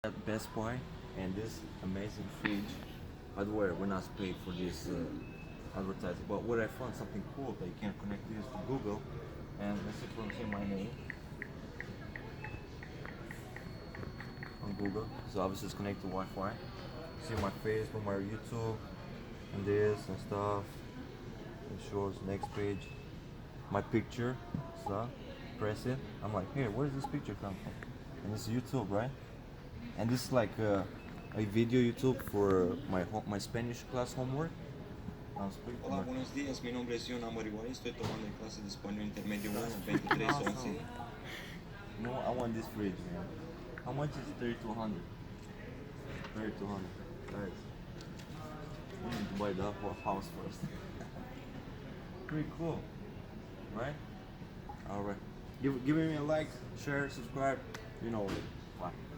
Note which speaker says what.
Speaker 1: at Best Buy, and this amazing fridge. By the way, we're not paid for this advertising, but what I found something cool that you can connect this to Google, and let's see if we see my name on Google. So obviously it's connected to Wi-Fi. See my Facebook, my YouTube, and this and stuff. It shows next page, my picture. So press it. I'm like, hey, where does this picture come from? And it's YouTube, right? And this is like a video YouTube for my Spanish class homework.
Speaker 2: Hola, buenos días. Mi nombre es John Amariwari. Estoy tomando clase de español intermedio 1, 2311.
Speaker 1: No, I want this fridge, man. How much is 3200? 3200. Guys, we need to buy the whole house first. Pretty cool, right? All right. Give me a like, share, subscribe. You know it. Bye.